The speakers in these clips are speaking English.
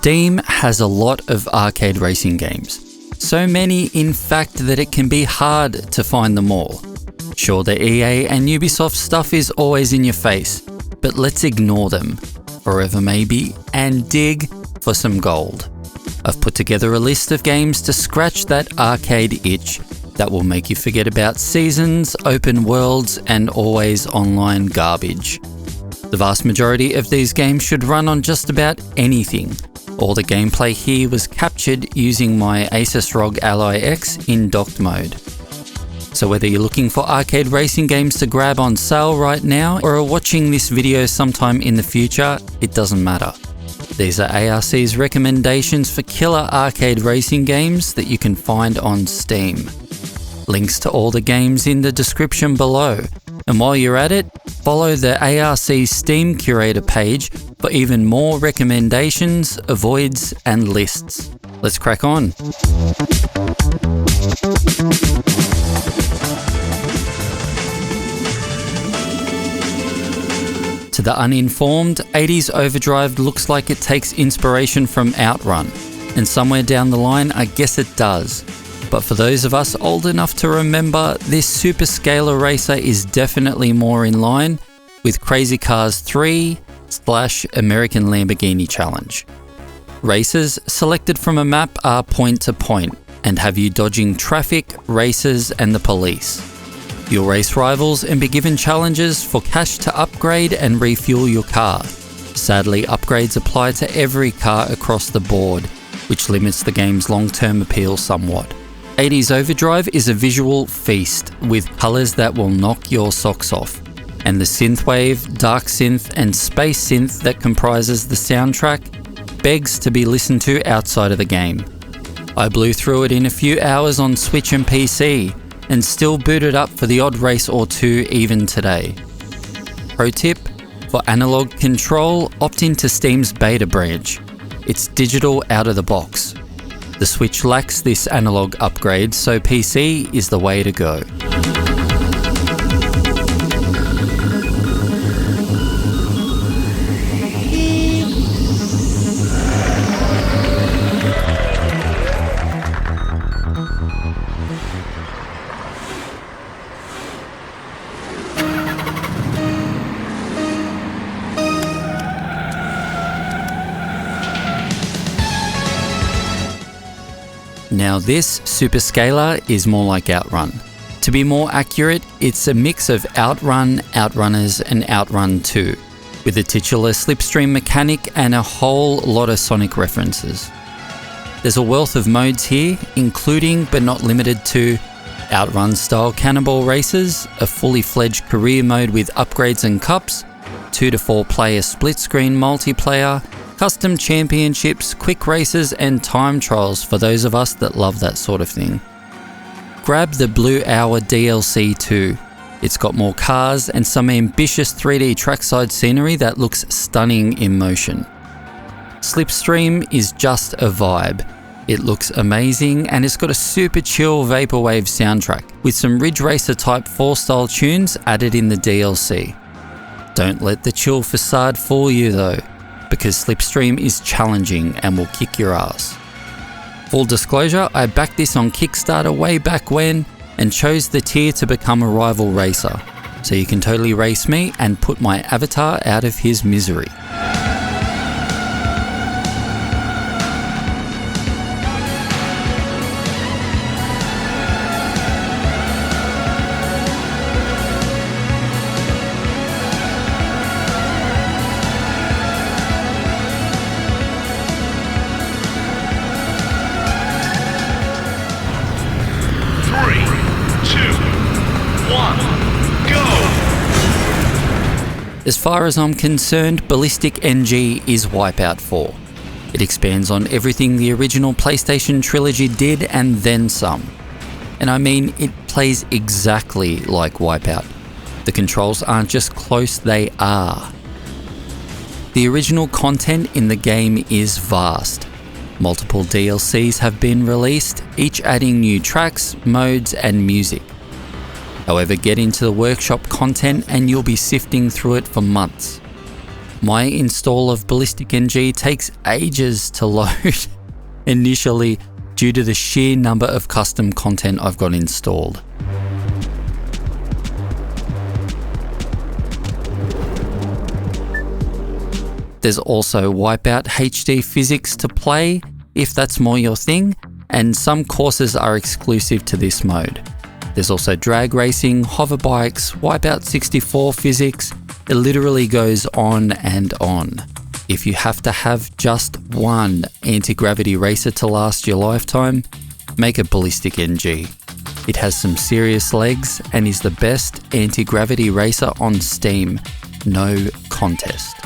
Steam has a lot of arcade racing games. So many, in fact, that it can be hard to find them all. Sure, the EA and Ubisoft stuff is always in your face, but let's ignore them, forever maybe, and dig for some gold. I've put together a list of games to scratch that arcade itch that will make you forget about seasons, open worlds, and always online garbage. The vast majority of these games should run on just about anything. All the gameplay here was captured using my ASUS ROG Ally X in docked mode. So whether you're looking for arcade racing games to grab on sale right now or are watching this video sometime in the future, it doesn't matter. These are ARC's recommendations for killer arcade racing games that you can find on Steam. Links to all the games in the description below. And while you're at it, follow the ARC Steam Curator page for even more recommendations, avoids, and lists. Let's crack on. To the uninformed, 80s Overdrive looks like it takes inspiration from Outrun, and somewhere down the line I guess it does. But for those of us old enough to remember, this super scalar racer is definitely more in line with Crazy Cars 3 / American Lamborghini Challenge. Races selected from a map are point to point and have you dodging traffic, racers, and the police. You'll race rivals and be given challenges for cash to upgrade and refuel your car. Sadly, upgrades apply to every car across the board, which limits the game's long-term appeal somewhat. 80s Overdrive is a visual feast with colours that will knock your socks off, and the synthwave, dark synth, and space synth that comprises the soundtrack begs to be listened to outside of the game. I blew through it in a few hours on Switch and PC, and still boot it up for the odd race or two even today. Pro tip: for analog control, opt into Steam's beta branch. It's digital out of the box. The Switch lacks this analog upgrade, so PC is the way to go. Now this superscalar is more like Outrun. To be more accurate, it's a mix of Outrun, Outrunners, and Outrun 2, with the titular Slipstream mechanic and a whole lot of Sonic references. There's a wealth of modes here, including but not limited to Outrun-style cannonball races, a fully fledged career mode with upgrades and cups, 2 to 4 player split-screen multiplayer, custom championships, quick races, and time trials for those of us that love that sort of thing. Grab the Blue Hour DLC too. It's got more cars and some ambitious 3D trackside scenery that looks stunning in motion. Slipstream is just a vibe. It looks amazing and it's got a super chill vaporwave soundtrack with some Ridge Racer Type 4 style tunes added in the DLC. Don't let the chill facade fool you though, because Slipstream is challenging and will kick your ass. Full disclosure, I backed this on Kickstarter way back when and chose the tier to become a rival racer, so you can totally race me and put my avatar out of his misery. As far as I'm concerned, BallisticNG is Wipeout 4. It expands on everything the original PlayStation trilogy did and then some. And I mean, it plays exactly like Wipeout. The controls aren't just close, they are. The original content in the game is vast. Multiple DLCs have been released, each adding new tracks, modes, and music. However, get into the workshop content and you'll be sifting through it for months. My install of BallisticNG takes ages to load initially due to the sheer number of custom content I've got installed. There's also Wipeout HD physics to play if that's more your thing, and some courses are exclusive to this mode. There's also drag racing, hover bikes, Wipeout 64 physics. It literally goes on and on. If you have to have just one anti-gravity racer to last your lifetime, make a BallisticNG. It has some serious legs and is the best anti-gravity racer on Steam. No contest.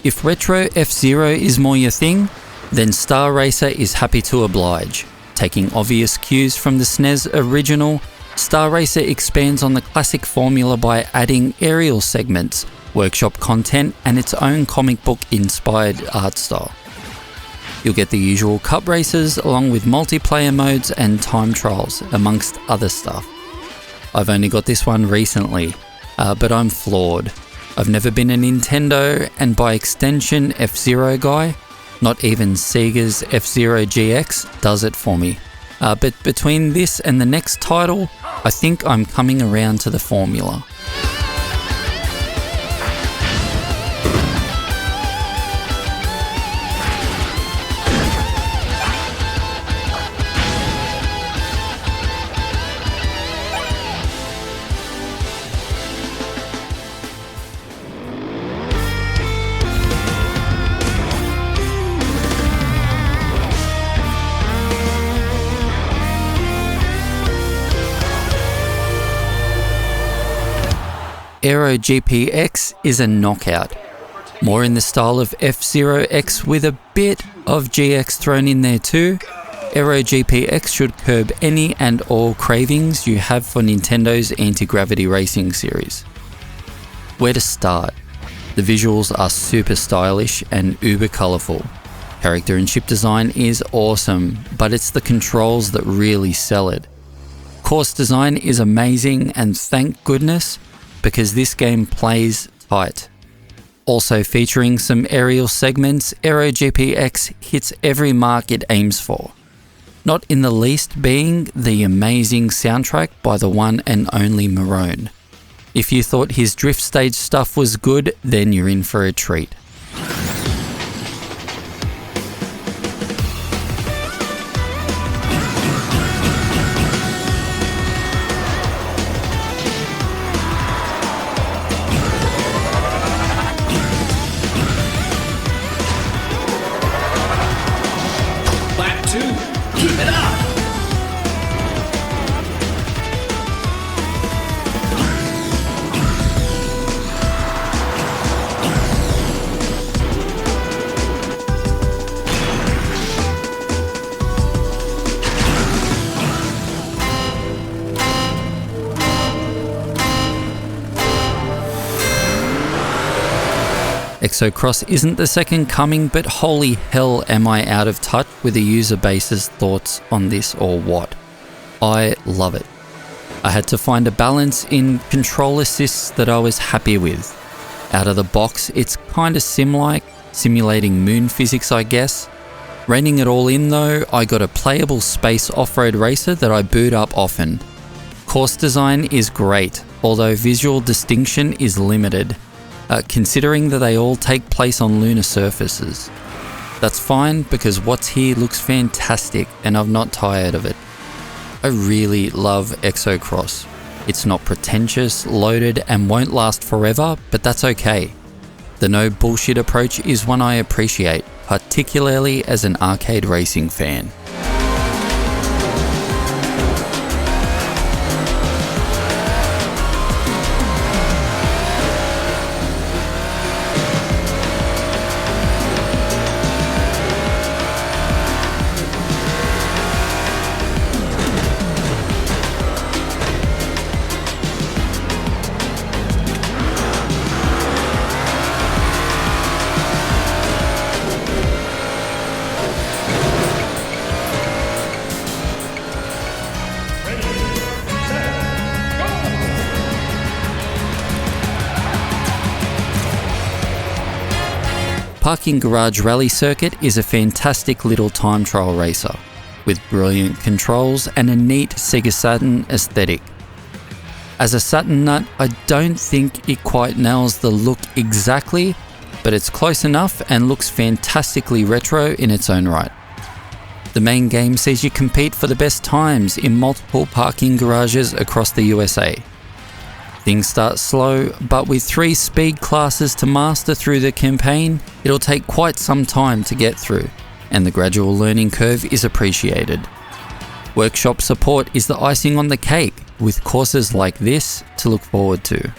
If Retro F-Zero is more your thing, then Star Racer is happy to oblige. Taking obvious cues from the SNES original, Star Racer expands on the classic formula by adding aerial segments, workshop content, and its own comic book-inspired art style. You'll get the usual cup races along with multiplayer modes and time trials, amongst other stuff. I've only got this one recently, but I'm flawed. I've never been a Nintendo and by extension F-Zero guy. Not even Sega's F-Zero GX does it for me. But between this and the next title, I think I'm coming around to the formula. Aero GPX is a knockout. More in the style of F-Zero X with a bit of GX thrown in there too, Aero GPX should curb any and all cravings you have for Nintendo's anti-gravity racing series. Where to start? The visuals are super stylish and uber colourful. Character and ship design is awesome, but it's the controls that really sell it. Course design is amazing, and thank goodness, because this game plays tight. Also featuring some aerial segments, Aero GPX hits every mark it aims for. Not in the least being the amazing soundtrack by the one and only Marone. If you thought his drift stage stuff was good, then you're in for a treat. ExoCross isn't the second coming, but holy hell am I out of touch with the user base's thoughts on this or what. I love it. I had to find a balance in control assists that I was happy with. Out of the box, it's kinda sim-like, simulating moon physics I guess. Reining it all in though, I got a playable space off-road racer that I boot up often. Course design is great, although visual distinction is limited. Considering that they all take place on lunar surfaces. That's fine because what's here looks fantastic and I'm not tired of it. I really love ExoCross. It's not pretentious, loaded and won't last forever, but that's okay. The no bullshit approach is one I appreciate, particularly as an arcade racing fan. Parking Garage Rally Circuit is a fantastic little time trial racer, with brilliant controls and a neat Sega Saturn aesthetic. As a Saturn nut, I don't think it quite nails the look exactly, but it's close enough and looks fantastically retro in its own right. The main game sees you compete for the best times in multiple parking garages across the USA. Things start slow, but with 3 speed classes to master through the campaign, it'll take quite some time to get through, and the gradual learning curve is appreciated. Workshop support is the icing on the cake, with courses like this to look forward to.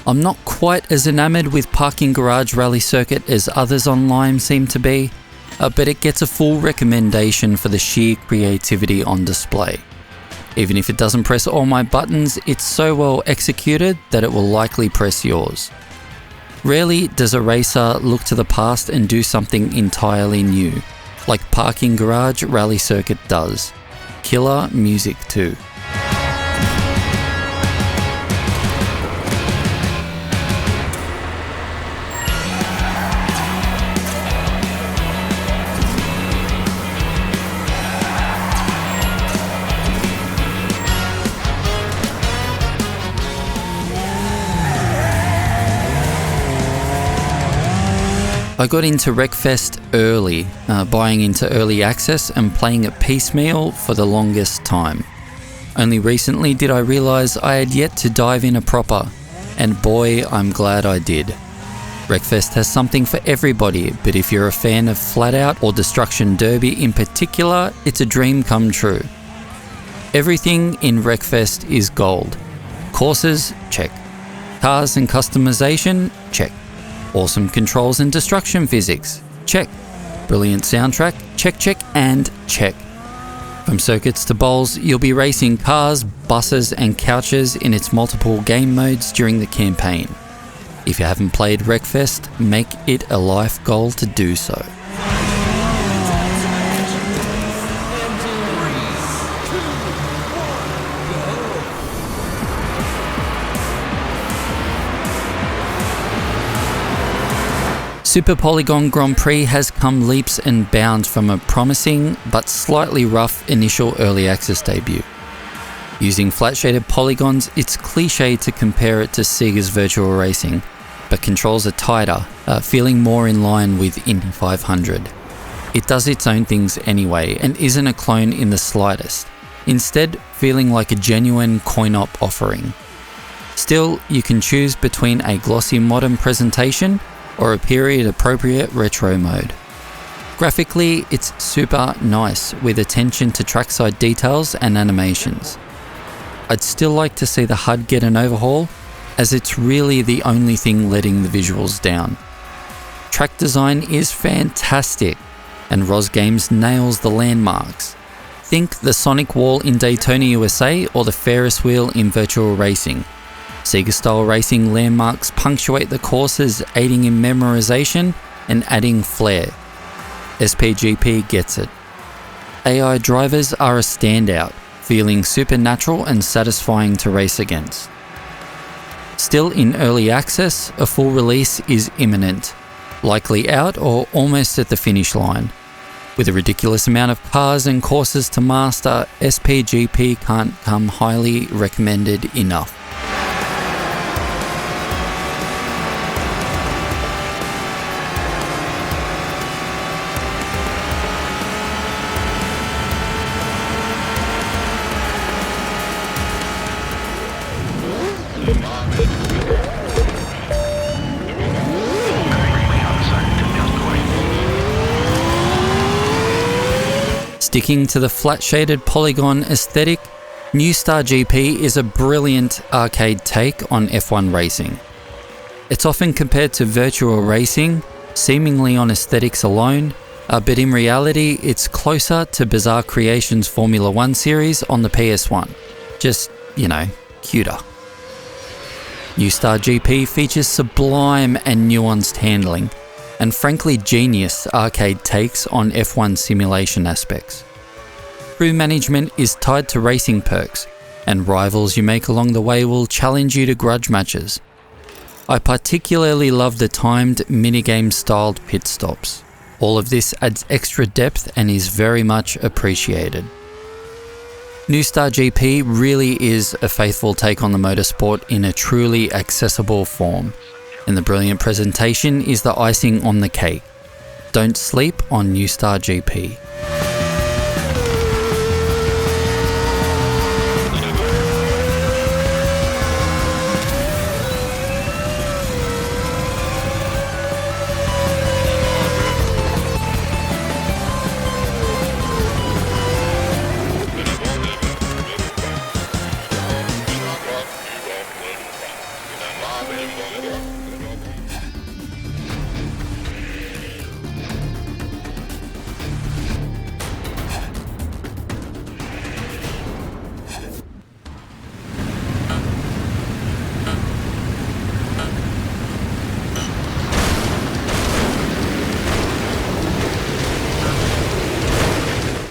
I'm not quite as enamored with Parking Garage Rally Circuit as others online seem to be, but it gets a full recommendation for the sheer creativity on display. Even if it doesn't press all my buttons, it's so well executed that it will likely press yours. Rarely does a racer look to the past and do something entirely new, like Parking Garage Rally Circuit does. Killer music too. I got into Wreckfest early, buying into early access and playing it piecemeal for the longest time. Only recently did I realise I had yet to dive in a proper, and boy, I'm glad I did. Wreckfest has something for everybody, but if you're a fan of Flat Out or Destruction Derby in particular, it's a dream come true. Everything in Wreckfest is gold. Courses? Check. Cars and customization? Check. Awesome controls and destruction physics? Check. Brilliant soundtrack? Check, check, and check. From circuits to bowls, you'll be racing cars, buses, and couches in its multiple game modes during the campaign. If you haven't played Wreckfest, make it a life goal to do so. Super Polygon Grand Prix has come leaps and bounds from a promising but slightly rough initial early access debut. Using flat shaded polygons, it's cliche to compare it to Sega's Virtual Racing, but controls are tighter, feeling more in line with Indy 500. It does its own things anyway and isn't a clone in the slightest, instead feeling like a genuine coin-op offering. Still, you can choose between a glossy modern presentation or a period-appropriate retro mode. Graphically, it's super nice, with attention to trackside details and animations. I'd still like to see the HUD get an overhaul, as it's really the only thing letting the visuals down. Track design is fantastic, and ROS Games nails the landmarks. Think the Sonic Wall in Daytona USA or the Ferris wheel in Virtual Racing. Sega-style racing landmarks punctuate the courses, aiding in memorization and adding flair. SPGP gets it. AI drivers are a standout, feeling supernatural and satisfying to race against. Still in early access, a full release is imminent, likely out or almost at the finish line. With a ridiculous amount of cars and courses to master, SPGP can't come highly recommended enough. Sticking to the flat-shaded polygon aesthetic, New Star GP is a brilliant arcade take on F1 racing. It's often compared to Virtual Racing, seemingly on aesthetics alone, But in reality, it's closer to Bizarre Creations Formula 1 series on the PS1. Just, cuter. New Star GP features sublime and nuanced handling, and frankly genius arcade takes on F1 simulation aspects. Crew management is tied to racing perks, and rivals you make along the way will challenge you to grudge matches. I particularly love the timed minigame-styled pit stops. All of this adds extra depth and is very much appreciated. New Star GP really is a faithful take on the motorsport in a truly accessible form, and the brilliant presentation is the icing on the cake. Don't sleep on New Star GP.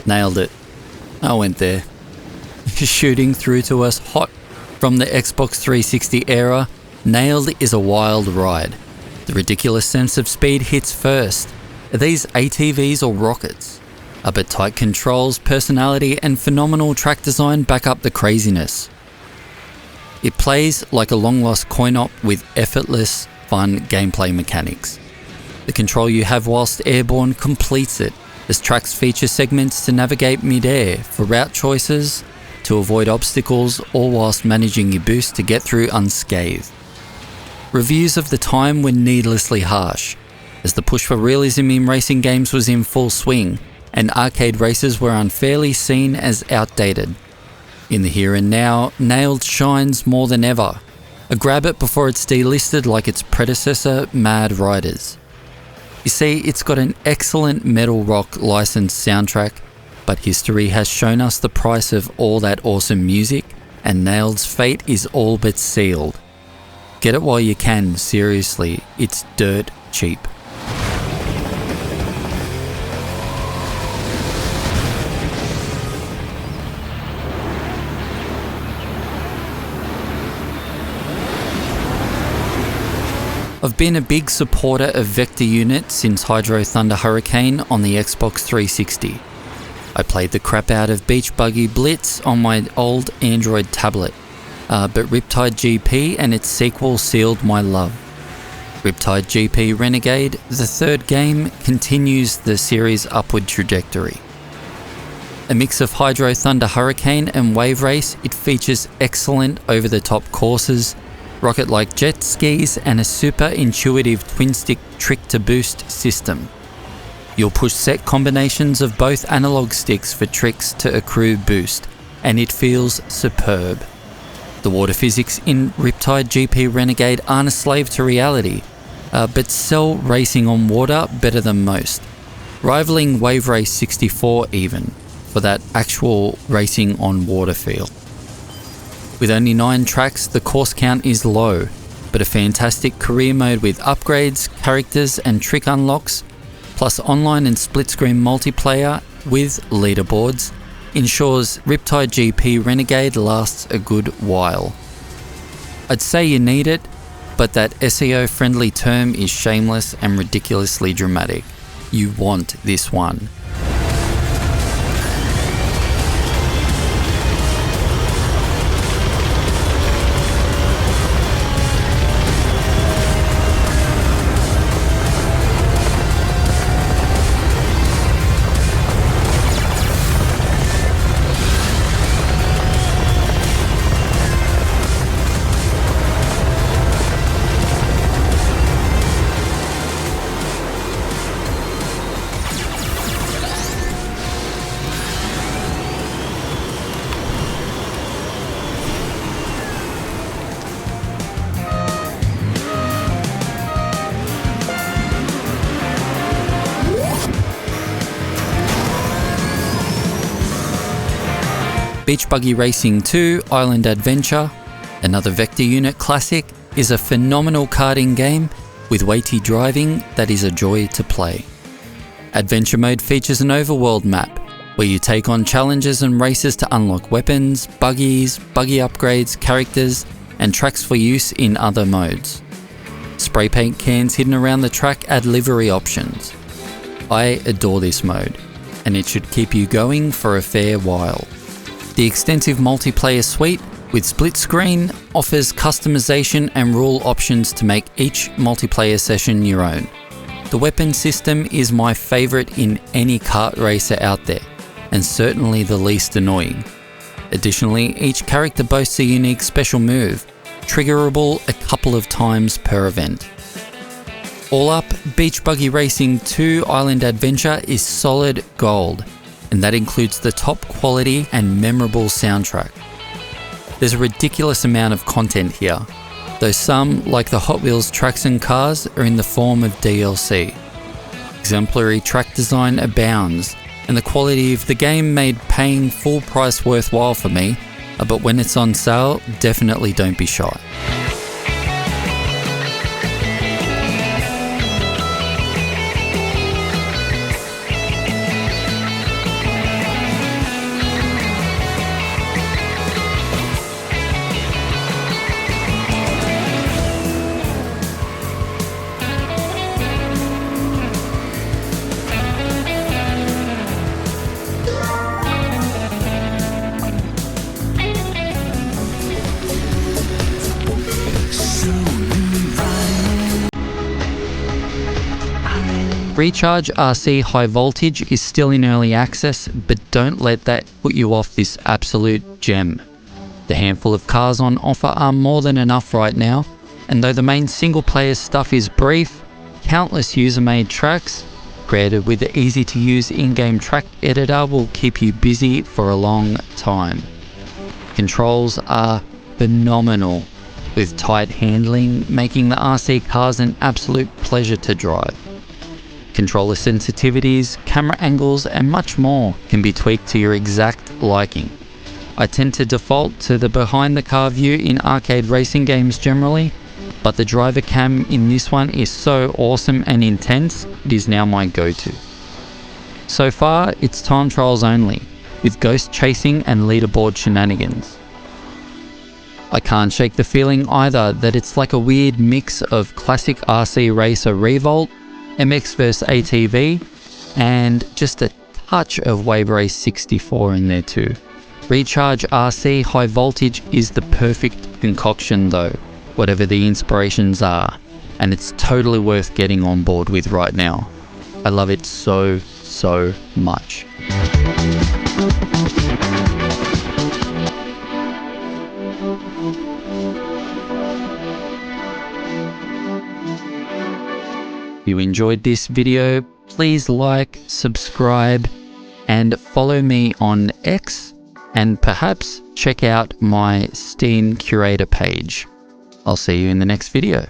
Nailed it. I went there. Shooting through to us hot from the Xbox 360 era, Nailed is a wild ride. The ridiculous sense of speed hits first. Are these ATVs or rockets? But tight controls, personality and phenomenal track design back up the craziness. It plays like a long-lost coin-op with effortless, fun gameplay mechanics. The control you have whilst airborne completes it, as tracks feature segments to navigate mid-air for route choices, to avoid obstacles, all whilst managing your boost to get through unscathed. Reviews of the time were needlessly harsh, as the push for realism in racing games was in full swing, and arcade races were unfairly seen as outdated. In the here and now, Nailed shines more than ever. Grab it before it's delisted like its predecessor, Mad Riders. You see, it's got an excellent metal rock licensed soundtrack, but history has shown us the price of all that awesome music, and Nailed's fate is all but sealed. Get it while you can, seriously, it's dirt cheap. I've been a big supporter of Vector Unit since Hydro Thunder Hurricane on the Xbox 360. I played the crap out of Beach Buggy Blitz on my old Android tablet, but Riptide GP and its sequel sealed my love. Riptide GP Renegade, the third game, continues the series' upward trajectory. A mix of Hydro Thunder Hurricane and Wave Race, it features excellent over-the-top courses, rocket-like jet skis and a super intuitive twin-stick trick-to-boost system. You'll push set combinations of both analogue sticks for tricks to accrue boost, and it feels superb. The water physics in Riptide GP Renegade aren't a slave to reality, but sell racing on water better than most, rivaling Wave Race 64 even, for that actual racing on water feel. With only 9 tracks, the course count is low, but a fantastic career mode with upgrades, characters and trick unlocks, plus online and split-screen multiplayer with leaderboards, ensures Riptide GP Renegade lasts a good while. I'd say you need it, but that SEO-friendly term is shameless and ridiculously dramatic. You want this one. Beach Buggy Racing 2 Island Adventure, another Vector Unit classic, is a phenomenal karting game with weighty driving that is a joy to play. Adventure Mode features an overworld map where you take on challenges and races to unlock weapons, buggies, buggy upgrades, characters, and tracks for use in other modes. Spray paint cans hidden around the track add livery options. I adore this mode, and it should keep you going for a fair while. The extensive multiplayer suite with split screen offers customization and rule options to make each multiplayer session your own. The weapon system is my favourite in any kart racer out there, and certainly the least annoying. Additionally, each character boasts a unique special move, triggerable a couple of times per event. All up, Beach Buggy Racing 2 Island Adventure is solid gold, and that includes the top quality and memorable soundtrack. There's a ridiculous amount of content here, though some, like the Hot Wheels tracks and cars, are in the form of DLC. Exemplary track design abounds, and the quality of the game made paying full price worthwhile for me, but when it's on sale, definitely don't be shy. Recharge RC High Voltage is still in early access, but don't let that put you off this absolute gem. The handful of cars on offer are more than enough right now, and though the main single player stuff is brief, countless user-made tracks, created with the easy-to-use in-game track editor, will keep you busy for a long time. Controls are phenomenal, with tight handling making the RC cars an absolute pleasure to drive. Controller sensitivities, camera angles, and much more can be tweaked to your exact liking. I tend to default to the behind the car view in arcade racing games generally, but the driver cam in this one is so awesome and intense, it is now my go-to. So far, it's time trials only, with ghost chasing and leaderboard shenanigans. I can't shake the feeling either that it's like a weird mix of classic RC racer Revolt, MX vs ATV, and just a touch of Wave Race 64 in there too. Recharge RC High Voltage is the perfect concoction though, whatever the inspirations are, and it's totally worth getting on board with right now. I love it so much. If you enjoyed this video, please like, subscribe, and follow me on X, and perhaps check out my Steam curator page. I'll see you in the next video.